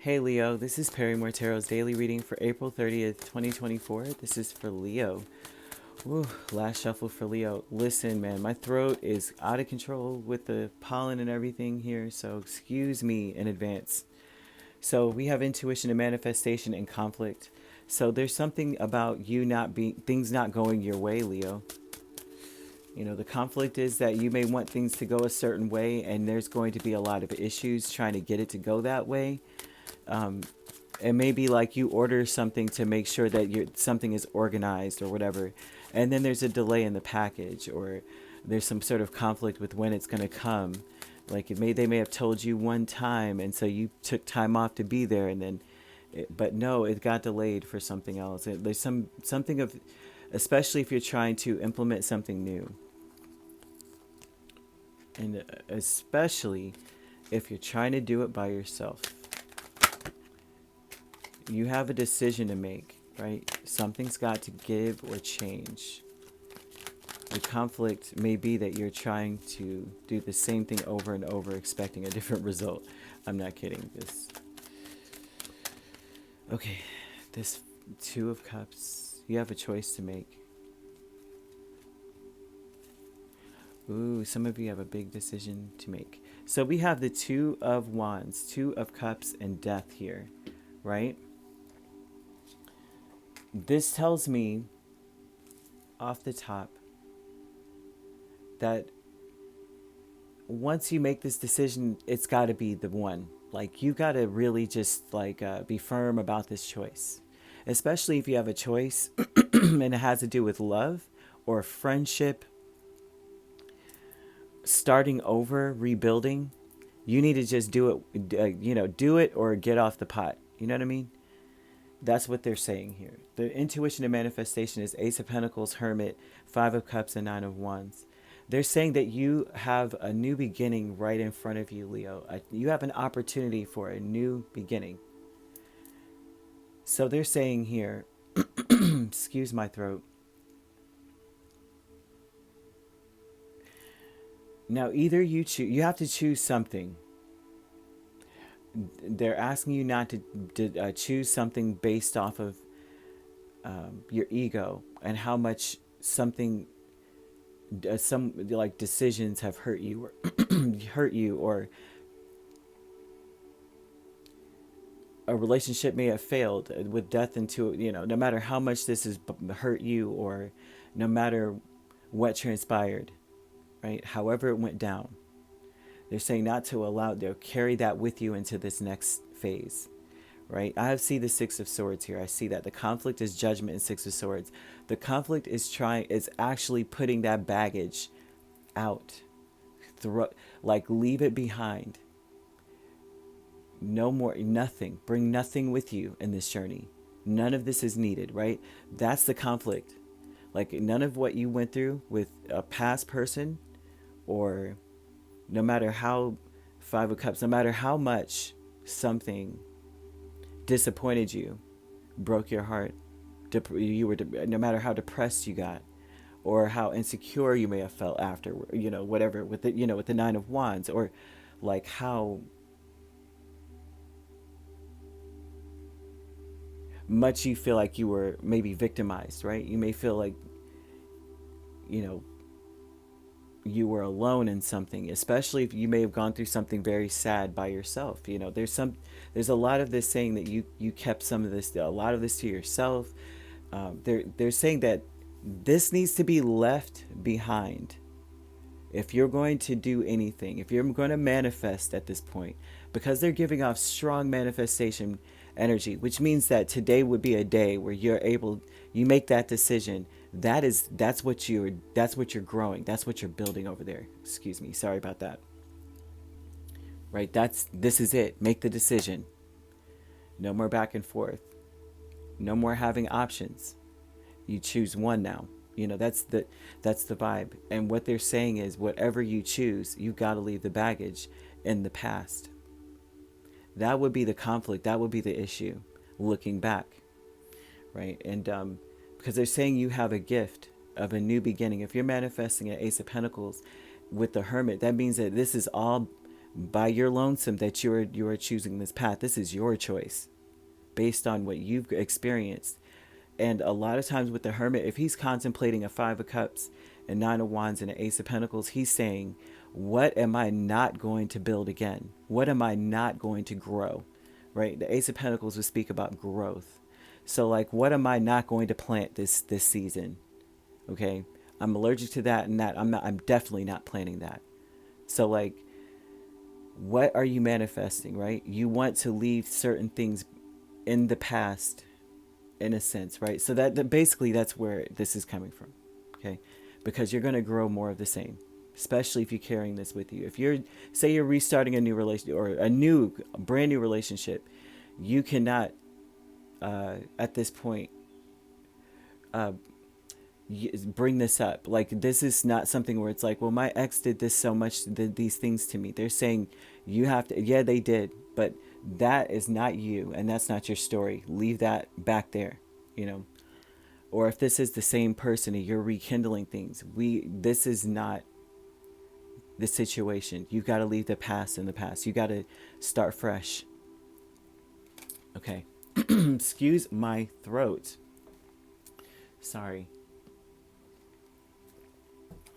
Hey Leo, this is Perrymore Tarot's daily reading for April 30th, 2024. This is for Leo. Woo, last shuffle for Leo. Listen, man, my throat is out of control with the pollen and everything here, so excuse me in advance. So we have intuition and manifestation and conflict. So there's something about you not being, things not going your way, Leo. You know, the conflict is that you may want things to go a certain way, and there's going to be a lot of issues trying to get it to go that way. It may be like you order something to make sure that something is organized or whatever, and then there's a delay in the package, or there's some sort of conflict with when it's going to come. Like they may have told you one time, and so you took time off to be there, and then, but no, it got delayed for something else. There's something of, especially if you're trying to implement something new, and especially if you're trying to do it by yourself. You have a decision to make, right? Something's got to give or change. The conflict may be that you're trying to do the same thing over and over, expecting a different result. I'm not kidding. Okay, this Two of Cups. You have a choice to make. Ooh, some of you have a big decision to make. So we have the Two of Wands, Two of Cups, and Death here, right? This tells me off the top that once you make this decision, it's got to be the one. Like, you got to really just be firm about this choice, especially if you have a choice and it has to do with love or friendship, starting over, rebuilding. You need to just do it, do it or get off the pot. You know what I mean? That's what they're saying here. The intuition and manifestation is Ace of Pentacles, Hermit, Five of Cups, and Nine of Wands. They're saying that you have a new beginning right in front of you, Leo. You have an opportunity for a new beginning. So they're saying here, excuse my throat. Now, either you have to choose something. They're asking you not to choose something based off of your ego and how much some decisions have hurt you or a relationship may have failed with death into, no matter how much this has hurt you, or no matter what transpired, right? However it went down. They're saying not to allow, they'll carry that with you into this next phase, right? I see the Six of Swords here. I see that the conflict is judgment and Six of Swords. The conflict is actually putting that baggage out. Leave it behind. No more, nothing. Bring nothing with you in this journey. None of this is needed, right? That's the conflict. Like, none of what you went through with a past person, or no matter how, Five of Cups, no matter how much something disappointed you, broke your heart, no matter how depressed you got, or how insecure you may have felt after, whatever, with the Nine of Wands, or like how much you feel like you were maybe victimized, right? You may feel like, you were alone in something, especially if you may have gone through something very sad by yourself. There's a lot of this saying that you kept a lot of this to yourself. They're saying that this needs to be left behind if you're going to do anything, if you're going to manifest at this point, because they're giving off strong manifestation energy, which means that today would be a day where you make that decision. That's what you're growing. That's what you're building over there. Excuse me. Sorry about that. Right? This is it. Make the decision. No more back and forth. No more having options. You choose one now. That's the vibe. And what they're saying is, whatever you choose, you got to leave the baggage in the past. That would be the conflict. That would be the issue, looking back, right? And because they're saying you have a gift of a new beginning. If you're manifesting an Ace of Pentacles with the Hermit, that means that this is all by your lonesome that you are choosing this path. This is your choice based on what you've experienced. And a lot of times with the Hermit, if he's contemplating a Five of Cups, a Nine of Wands, and an Ace of Pentacles, he's saying, what am I not going to build again? What am I not going to grow? Right? The Ace of Pentacles would speak about growth. So like, what am I not going to plant this season? Okay, I'm allergic to that and that. I'm definitely not planting that. So like, what are you manifesting, right? You want to leave certain things in the past, in a sense, right? So that basically that's where this is coming from, okay? Because you're going to grow more of the same, especially if you're carrying this with you. If you're, say you're restarting a new relationship or a brand new relationship, you cannot, at this point, bring this up. Like, this is not something where it's like, well, my ex did this so much, did these things to me. They're saying you have to, yeah, they did, but that is not you, and that's not your story. Leave that back there, you know. Or if this is the same person and you're rekindling things, this is not the situation. You got to leave the past in the past. You got to start fresh. Okay. Excuse my throat. Sorry.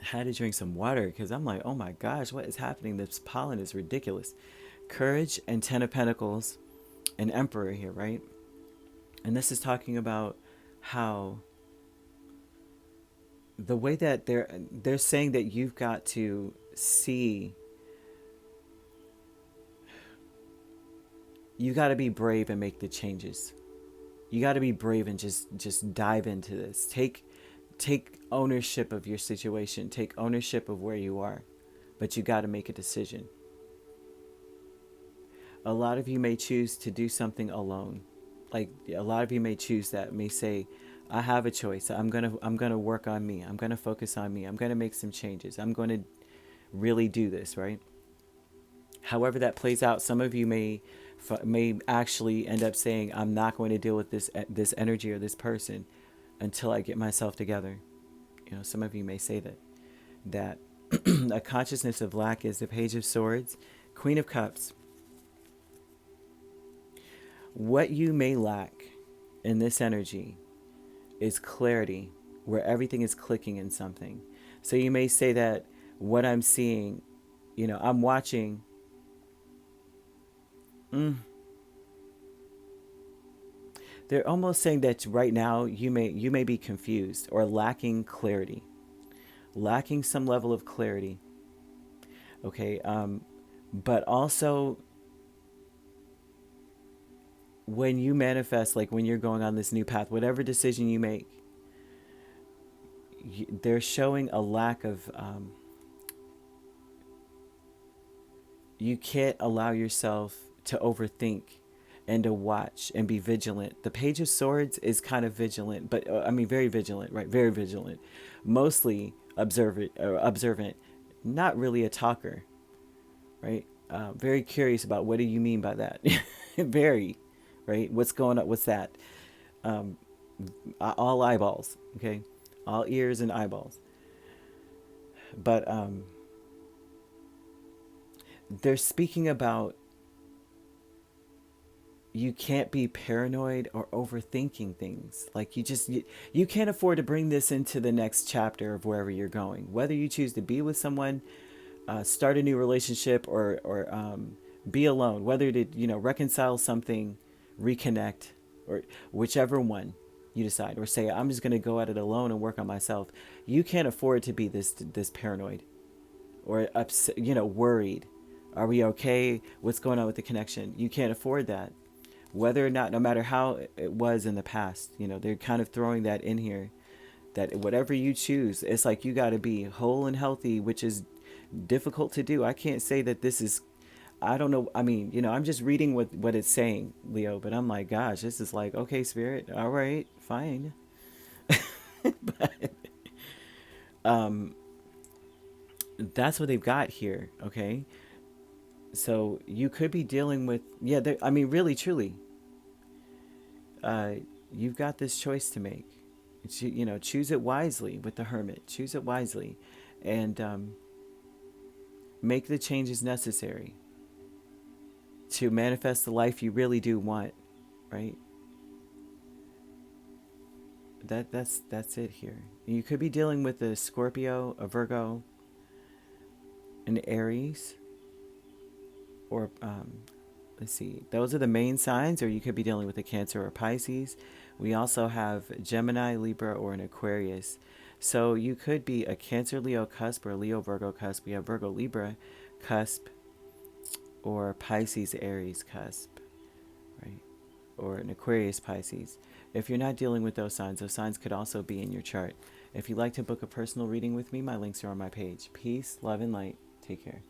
I had to drink some water because I'm like, oh my gosh, what is happening? This pollen is ridiculous. Courage and Ten of Pentacles, an Emperor here, right? And this is talking about how the way that they're saying that you've got to see, you got to be brave and make the changes. You got to be brave and just dive into this. Take ownership of your situation. Take ownership of where you are. But you got to make a decision. A lot of you may choose to do something alone. Like, a lot of you may choose that, may say, I have a choice. I'm going to work on me. I'm going to focus on me. I'm going to make some changes. I'm going to really do this, right? However that plays out, some of you may actually end up saying, I'm not going to deal with this energy or this person until I get myself together. You know, some of you may say that a consciousness of lack is the Page of Swords, Queen of Cups. What you may lack in this energy is clarity, where everything is clicking in something. So you may say that what I'm seeing, you know, I'm watching. They're almost saying that right now you may be confused or lacking clarity, lacking some level of clarity. Okay, but also when you manifest, like when you're going on this new path, whatever decision you make, they're showing a lack of. You can't allow yourself to overthink and to watch and be vigilant. The Page of Swords is kind of vigilant, but I mean very vigilant, right? Very vigilant. Mostly observant, not really a talker, right? Very curious about what do you mean by that? Very, right? What's going on? What's that? All eyeballs, okay? All ears and eyeballs. But they're speaking about you can't be paranoid or overthinking things. Like you can't afford to bring this into the next chapter of wherever you're going. Whether you choose to be with someone, start a new relationship, or be alone. Whether to reconcile something, reconnect, or whichever one you decide, or say I'm just going to go at it alone and work on myself. You can't afford to be this paranoid or upset, worried. Are we okay? What's going on with the connection? You can't afford that. Whether or not, no matter how it was in the past, they're kind of throwing that in here, that whatever you choose, it's like you got to be whole and healthy, which is difficult to do. I can't say that this is, I don't know. I mean, I'm just reading what it's saying, Leo, but I'm like, gosh, this is like, okay, Spirit, all right, fine. But that's what they've got here, okay? So you could be dealing with, I mean, really, truly, you've got this choice to make. Choose it wisely with the Hermit. Choose it wisely, and make the changes necessary. to manifest the life you really do want, right? That's it here. You could be dealing with a Scorpio, a Virgo, an Aries, or let's see, those are the main signs. Or you could be dealing with a Cancer or Pisces. We also have Gemini, Libra, or an Aquarius. So you could be a Cancer Leo cusp or a Leo Virgo cusp. We have Virgo Libra cusp or Pisces Aries cusp, right? Or an Aquarius Pisces. If you're not dealing with those signs could also be in your chart. If you'd like to book a personal reading with me, my links are on my page. Peace, love, and light. Take care.